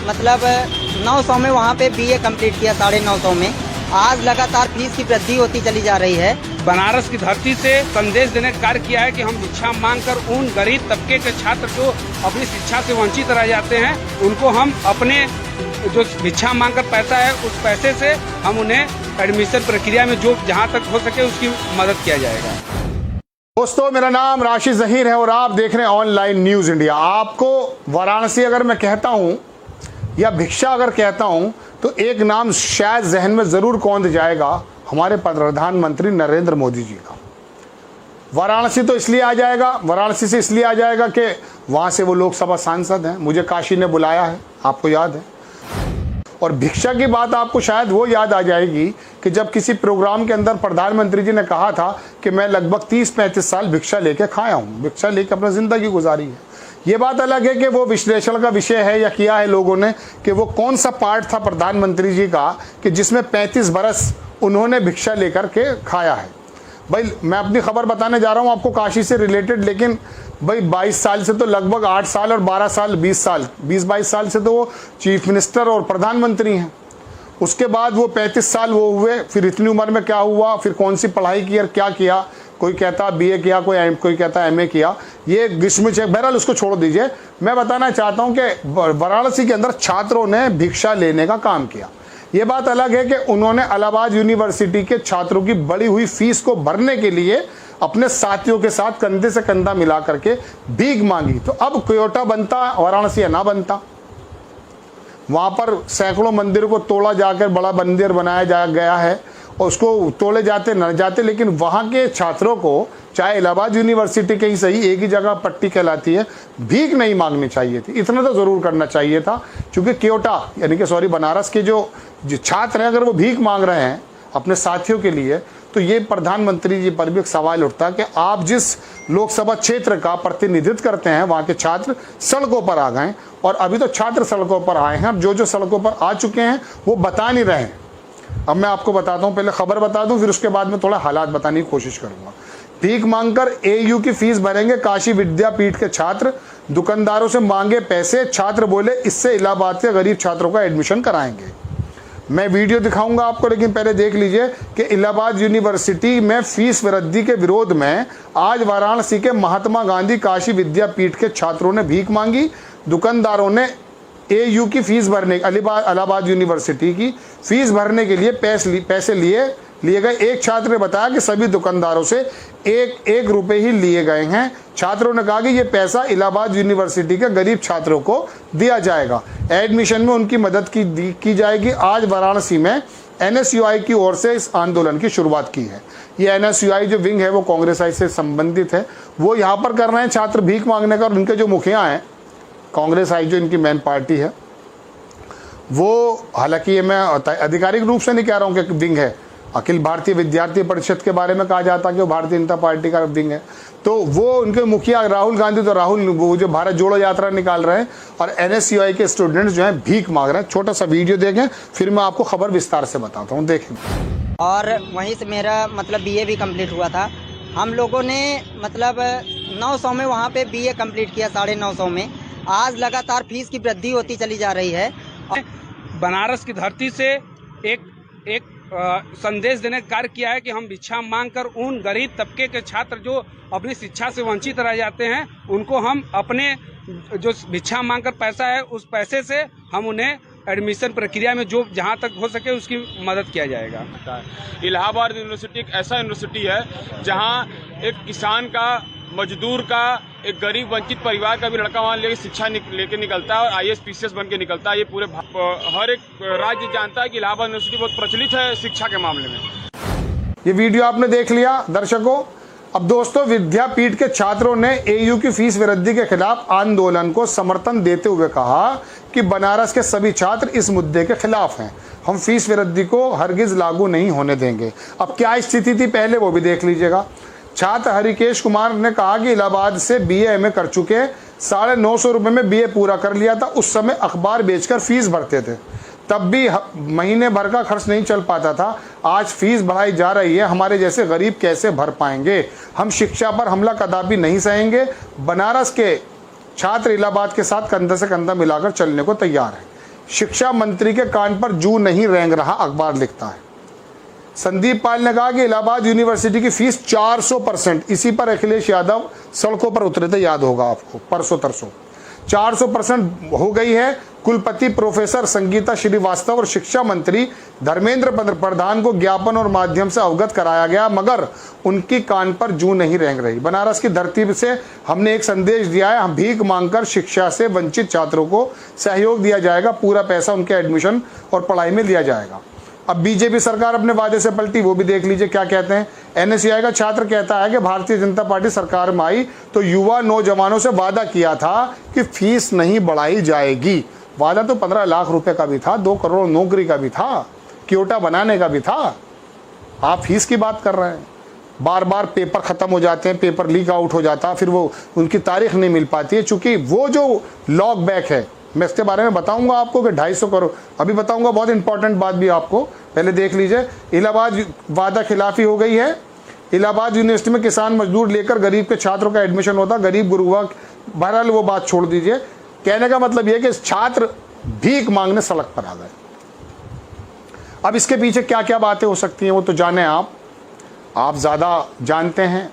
मतलब 900 में वहाँ पे बीए कंप्लीट किया, 950 में। आज लगातार फीस की वृद्धि होती चली जा रही है। बनारस की धरती से संदेश देने का कार्य किया है कि हम भिक्षा मांगकर उन गरीब तबके के छात्र जो अपनी शिक्षा से वंचित रह जाते हैं, उनको हम अपने जो भिक्षा मांगकर पैसा है उस पैसे से हम उन्हें एडमिशन प्रक्रिया में जो जहां तक हो सके उसकी मदद किया जाएगा। दोस्तों, मेरा नाम राशिद ज़हीर है और आप देख रहे हैं ऑनलाइन न्यूज़ इंडिया। आपको वाराणसी अगर मैं कहता हूं या भिक्षा अगर कहता हूं तो एक नाम शायद जहन में ज़रूर कौंध जाएगा, हमारे प्रधानमंत्री नरेंद्र मोदी जी का। वाराणसी तो इसलिए आ जाएगा, वाराणसी से इसलिए आ जाएगा कि वहाँ से वो लोकसभा सांसद हैं, मुझे काशी ने बुलाया है, आपको याद है। और भिक्षा की बात आपको शायद वो याद आ जाएगी कि जब किसी प्रोग्राम के अंदर प्रधानमंत्री जी ने कहा था कि मैं लगभग 30-35 साल भिक्षा लेके खाया हूँ, भिक्षा लेके अपनी ज़िंदगी गुजारी है। ये बात अलग है कि वो विश्लेषण का विषय है या किया है लोगों ने कि वो कौन सा पार्ट था प्रधानमंत्री जी का कि जिसमें 35 बरस उन्होंने भिक्षा लेकर के खाया है। भाई मैं अपनी खबर बताने जा रहा हूँ आपको काशी से रिलेटेड, लेकिन भाई 22 साल से तो लगभग 8 साल और 12 साल 20-22 साल से तो वो चीफ मिनिस्टर और प्रधानमंत्री हैं। उसके बाद वो 35 साल वो हुए, फिर इतनी उम्र में क्या हुआ, फिर कौन सी पढ़ाई की और क्या किया, कोई कहता बीए किया, कोई कहता एमए किया, ये ग्रीष्म चेक, बहरहाल उसको छोड़ दीजिए। मैं बताना चाहता हूँ कि वाराणसी के अंदर छात्रों ने भिक्षा लेने का काम किया। ये बात अलग है कि उन्होंने इलाहाबाद यूनिवर्सिटी के छात्रों की बढ़ी हुई फीस को भरने के लिए अपने साथियों के साथ कंधे से कंधा मिला करके भीख मांगी। तो अब क्योटा बनता, वाराणसी ना बनता। वहाँ पर सैकड़ों मंदिर को तोड़ा जाकर बड़ा मंदिर बनाया गया है और उसको तोड़े जाते न जाते, लेकिन वहाँ के छात्रों को, चाहे इलाहाबाद यूनिवर्सिटी के ही सही, एक ही जगह पट्टी कहलाती है, भीख नहीं मांगनी चाहिए थी। इतना तो ज़रूर करना चाहिए था, क्योंकि क्योटा यानी कि सॉरी बनारस के जो छात्र हैं अगर वो भीख मांग रहे हैं अपने साथियों के लिए, तो ये प्रधानमंत्री जी पर भी एक सवाल उठता है कि आप जिस लोकसभा क्षेत्र का प्रतिनिधित्व करते हैं वहाँ के छात्र सड़कों पर आ गए, और अभी तो छात्र सड़कों पर आए हैं, अब जो सड़कों पर आ चुके हैं वो बता नहीं रहे हैं। अब मैं आपको बताता हूँ, पहले खबर बता दूँ, फिर उसके बाद में थोड़ा हालात बताने की कोशिश करूँगा। भीख मांगकर एयू की फीस भरेंगे काशी विद्यापीठ के छात्र, दुकानदारों से मांगे पैसे, छात्र बोले इससे इलाहाबाद के गरीब छात्रों का एडमिशन कराएंगे। मैं वीडियो दिखाऊंगा आपको, लेकिन पहले देख लीजिए कि इलाहाबाद यूनिवर्सिटी में फीस वृद्धि के विरोध में आज वाराणसी के महात्मा गांधी काशी विद्यापीठ के छात्रों ने भीख मांगी। दुकानदारों ने एयू की फीस भरने, इलाहाबाद यूनिवर्सिटी की फीस भरने के लिए पैसे लिए गए। एक छात्र ने बताया कि सभी दुकानदारों से एक रुपए ही लिए गए हैं। छात्रों ने कहा कि ये पैसा इलाहाबाद यूनिवर्सिटी के गरीब छात्रों को दिया जाएगा, एडमिशन में उनकी मदद की जाएगी। आज वाराणसी में एनएसयूआई की ओर से इस आंदोलन की शुरुआत की है। ये एनएसयूआई जो विंग है वो कांग्रेस आई से संबंधित है, वो यहाँ पर कर रहे हैं छात्र भीख मांगने का। और उनके जो मुखिया हैं, कांग्रेस आई जो इनकी मेन पार्टी है, वो, हालांकि ये मैं आधिकारिक रूप से नहीं कह रहा हूँ कि विंग है, अखिल भारतीय विद्यार्थी परिषद के बारे में कहा जाता है कि वो भारतीय जनता पार्टी का विंग है, तो वो उनके मुखिया राहुल गांधी, तो राहुल वो जो भारत जोड़ो यात्रा निकाल रहे हैं, और एनएसयूआई के स्टूडेंट्स जो हैं भीख मांग रहे हैं। छोटा सा वीडियो देखें, फिर मैं आपको खबर विस्तार से बताता हूँ, देखें। और वहीं से मेरा मतलब बीए भी कंप्लीट हुआ था। हम लोगों ने मतलब 900 में वहाँ पे बीए कंप्लीट किया, 950 में। आज लगातार फीस की वृद्धि होती चली जा रही है। बनारस की धरती से एक संदेश देने का कार्य किया है कि हम भिक्षा मांगकर उन गरीब तबके के छात्र जो अपनी शिक्षा से वंचित रह जाते हैं, उनको हम अपने जो भिक्षा मांगकर पैसा है उस पैसे से हम उन्हें एडमिशन प्रक्रिया में जो जहां तक हो सके उसकी मदद किया जाएगा। इलाहाबाद यूनिवर्सिटी एक ऐसा यूनिवर्सिटी है जहां एक किसान का, मजदूर का, एक गरीब वंचित परिवार का भी लड़का वहाँ लेके शिक्षा लेके निकलता है और आईएएस पीसीएस बन के निकलता है। ये पूरे हर एक राज्य जानता है कि इलाहाबाद यूनिवर्सिटी बहुत प्रचलित है शिक्षा के मामले में। ये वीडियो आपने देख लिया दर्शकों। अब दोस्तों, विद्यापीठ के छात्रों ने एयू की फीस वृद्धि के खिलाफ आंदोलन को समर्थन देते हुए कहा कि बनारस के सभी छात्र इस मुद्दे के खिलाफ हैं, हम फीस वृद्धि को हरगिज लागू नहीं होने देंगे। अब क्या स्थिति थी पहले वो भी देख लीजिएगा। छात्र हरिकेश कुमार ने कहा कि इलाहाबाद से बीए एमए कर चुके, 950 रुपये में बीए पूरा कर लिया था। उस समय अखबार बेचकर फीस भरते थे, तब भी महीने भर का खर्च नहीं चल पाता था। आज फीस बढ़ाई जा रही है, हमारे जैसे गरीब कैसे भर पाएंगे। हम शिक्षा पर हमला कदापि नहीं सहेंगे। बनारस के छात्र इलाहाबाद के साथ कंधा से कंधा मिलाकर चलने को तैयार हैं। शिक्षा मंत्री के कान पर जू नहीं रेंग रहा, अखबार लिखता है। संदीप पाल ने कहा कि इलाहाबाद यूनिवर्सिटी की फीस 400%, इसी पर अखिलेश यादव सड़कों पर उतरे थे, याद होगा आपको, परसों तरसों 400% हो गई है। कुलपति प्रोफेसर संगीता श्रीवास्तव और शिक्षा मंत्री धर्मेंद्र प्रधान को ज्ञापन और माध्यम से अवगत कराया गया, मगर उनकी कान पर जू नहीं रेंग रही। बनारस की धरती से हमने एक संदेश दिया है, हम भीख मांगकर शिक्षा से वंचित छात्रों को सहयोग दिया जाएगा, पूरा पैसा उनके एडमिशन और पढ़ाई में दिया जाएगा। अब बीजेपी सरकार अपने वादे से पलटी, वो भी देख लीजिए क्या कहते हैं। एनएसयूआई का छात्र कहता है कि भारतीय जनता पार्टी सरकार में आई तो युवा नौजवानों से वादा किया था कि फीस नहीं बढ़ाई जाएगी। वादा तो 15 लाख रुपए का भी था, 2 करोड़ नौकरी का भी था, क्योटा बनाने का भी था। आप फीस की बात कर रहे हैं। बार बार पेपर खत्म हो जाते हैं, पेपर लीक आउट हो जाता है, फिर वो उनकी तारीख नहीं मिल पाती है, चूंकि वो जो लॉक बैक है, मैं इसके बारे में बताऊंगा आपको कि 250 करोड़, अभी बताऊंगा, बहुत इंपॉर्टेंट बात भी आपको, पहले देख लीजिए। इलाहाबाद वादा खिलाफी हो गई है। इलाहाबाद यूनिवर्सिटी में किसान मजदूर लेकर गरीब के छात्रों का एडमिशन होता, गरीब गुरुआ, बहरहाल वो बात छोड़ दीजिए। कहने का मतलब यह कि छात्र भीख मांगने सड़क पर आ गए। अब इसके पीछे क्या क्या बातें हो सकती हैं वो तो जाने आप ज्यादा जानते हैं।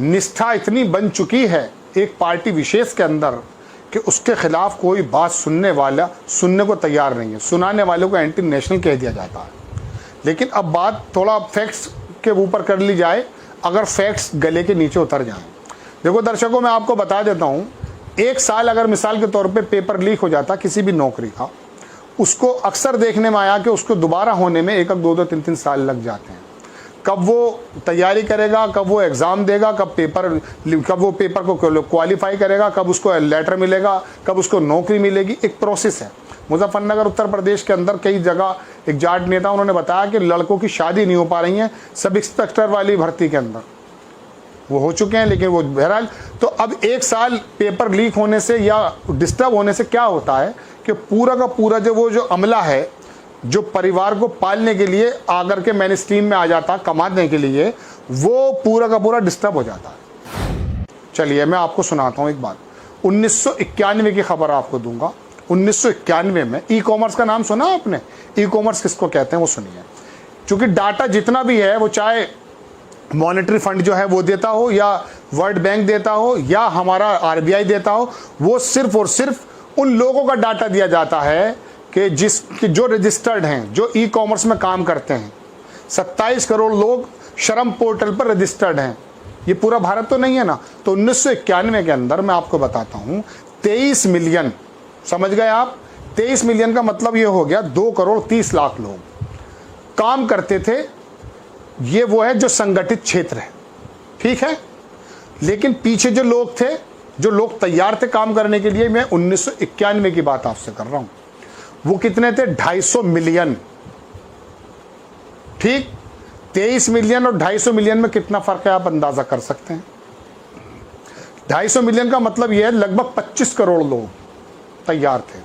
निष्ठा इतनी बन चुकी है एक पार्टी विशेष के अंदर कि उसके खिलाफ कोई बात सुनने को तैयार नहीं है। सुनाने वालों को एंटी नेशनल कह दिया जाता है। लेकिन अब बात थोड़ा फैक्ट्स के ऊपर कर ली जाए, अगर फैक्ट्स गले के नीचे उतर जाएं। देखो दर्शकों, मैं आपको बता देता हूं, एक साल अगर मिसाल के तौर पे पेपर लीक हो जाता किसी भी नौकरी का, उसको अक्सर देखने में आया कि उसको दोबारा होने में 1-1, 2-2, 3-3 साल लग जाते हैं। कब वो तैयारी करेगा, कब वो एग्ज़ाम देगा, कब वो पेपर को क्वालिफाई करेगा, कब उसको लेटर मिलेगा, कब उसको नौकरी मिलेगी, एक प्रोसेस है। मुजफ्फरनगर उत्तर प्रदेश के अंदर कई जगह एक जाट नेता उन्होंने बताया कि लड़कों की शादी नहीं हो पा रही है, सब इंस्पेक्टर वाली भर्ती के अंदर वो हो चुके हैं, लेकिन वो बहरहाल। तो अब 1 साल पेपर लीक होने से या डिस्टर्ब होने से क्या होता है कि पूरा का पूरा जो अमला है, जो परिवार को पालने के लिए आकर के मेन स्ट्रीम में आ जाता कमाने के लिए, वो पूरा का पूरा डिस्टर्ब हो जाता है। चलिए मैं आपको सुनाता हूँ एक बात। 1991 की खबर आपको दूंगा। 1991 में ई कॉमर्स का नाम सुना आपने? ई कॉमर्स किसको कहते हैं वो सुनिए। क्योंकि डाटा जितना भी है, वो चाहे मॉनेटरी फंड जो है वो देता हो, या वर्ल्ड बैंक देता हो, या हमारा आरबीआई देता हो, वो सिर्फ और सिर्फ उन लोगों का डाटा दिया जाता है कि जो रजिस्टर्ड हैं, जो ई कॉमर्स में काम करते हैं। 27 करोड़ लोग श्रम पोर्टल पर रजिस्टर्ड हैं। ये पूरा भारत तो नहीं है ना। तो 1991 के अंदर मैं आपको बताता हूं, 23 मिलियन, समझ गए आप? 23 मिलियन का मतलब ये हो गया 2 करोड़ 30 लाख लोग काम करते थे। ये वो है जो संगठित क्षेत्र है, ठीक है। लेकिन पीछे जो लोग थे, जो लोग तैयार थे काम करने के लिए, मैं 1991 की बात आपसे कर रहा हूं, वो कितने थे? 250 मिलियन, ठीक। 23 मिलियन और 250 मिलियन में कितना फर्क है आप अंदाजा कर सकते हैं। 250 मिलियन का मतलब यह है लगभग 25 करोड़ लोग तैयार थे।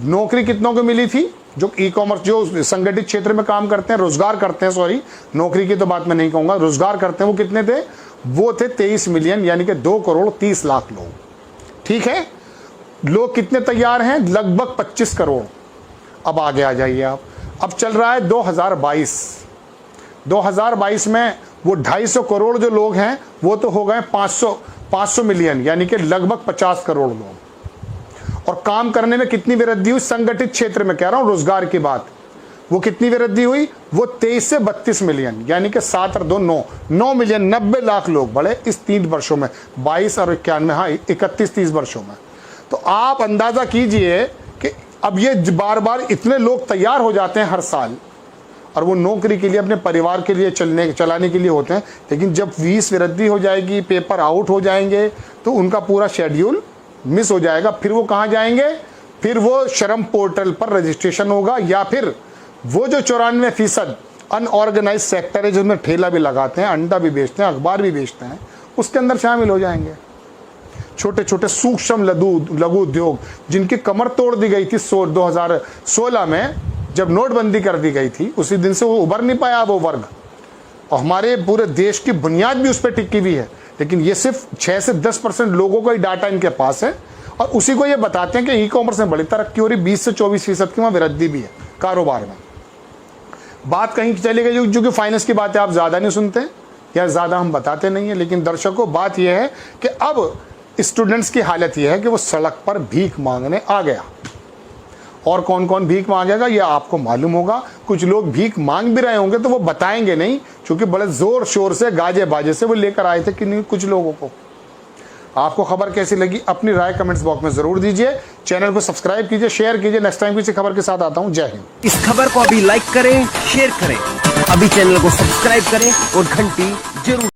नौकरी कितनों को मिली थी? जो ई कॉमर्स, जो संगठित क्षेत्र में काम करते हैं, रोजगार करते हैं, सॉरी नौकरी की तो बात मैं नहीं कहूंगा, रोजगार करते हैं, वो कितने थे? वो थे 23 मिलियन, यानी कि 2 करोड़ 30 लाख लोग, ठीक है। लोग कितने तैयार हैं? लगभग 25 करोड़। अब आगे आ जाइए आप। अब चल रहा है 2022 में वो 250 करोड़ जो लोग हैं वो तो हो गए 500 मिलियन, यानी कि लगभग 50 करोड़ लोग। और काम करने में कितनी वृद्धि हुई? संगठित क्षेत्र में कह रहा हूं, रोजगार की बात, वो कितनी वृद्धि हुई? वो 23 से 32 मिलियन, यानी कि 7 और 2 9 मिलियन, 90 लाख लोग बढ़े इस 3 वर्षों में, 22 और 91, हाँ 31-30 वर्षों में। तो आप अंदाजा कीजिए कि अब ये बार बार इतने लोग तैयार हो जाते हैं हर साल, और वो नौकरी के लिए, अपने परिवार के लिए चलाने के लिए होते हैं। लेकिन जब फीस वृद्धि हो जाएगी, पेपर आउट हो जाएंगे, तो उनका पूरा शेड्यूल मिस हो जाएगा। फिर वो कहाँ जाएंगे? फिर वो श्रम पोर्टल पर रजिस्ट्रेशन होगा, या फिर वो जो 94% अनऑर्गेनाइज सेक्टर है, जिसमें ठेला भी लगाते हैं, अंडा भी बेचते हैं, अखबार भी बेचते हैं, उसके अंदर शामिल हो जाएंगे। छोटे छोटे सूक्ष्म लघु उद्योग जिनकी कमर तोड़ दी गई थी 2016 में, जब नोटबंदी कर दी गई थी, उसी दिन से वो उभर नहीं पाया वो वर्ग। और हमारे पूरे देश की बुनियाद भी उस पर टिकी हुई है। लेकिन ये सिर्फ 6 से 10% लोगों का ही डाटा इनके पास है, और उसी को ये बताते हैं कि ई कॉमर्स में बड़ी तरक्की हो रही, 20 से 24% की वहाँ वृद्धि भी है कारोबार में। बात कहीं चली गई, जो कि फाइनेंस की बातें आप ज़्यादा नहीं सुनते या ज़्यादा हम बताते नहीं हैं, लेकिन दर्शकों बात यह है कि अब स्टूडेंट्स की हालत यह है कि वो सड़क पर भीख मांगने आ गया। और कौन कौन भीख मांगेगा ये आपको मालूम होगा। कुछ लोग भीख मांग भी रहे होंगे तो वो बताएंगे नहीं, क्योंकि बड़े जोर शोर से गाजे बाजे से वो लेकर आए थे कि नहीं कुछ लोगों को। आपको खबर कैसी लगी अपनी राय कमेंट्स बॉक्स में जरूर दीजिए। चैनल को सब्सक्राइब कीजिए, शेयर कीजिए। नेक्स्ट टाइम किसी खबर के साथ आता हूं। जय हिंद। इस खबर को अभी लाइक करें, शेयर करें, अभी चैनल को सब्सक्राइब करें और घंटी जरूर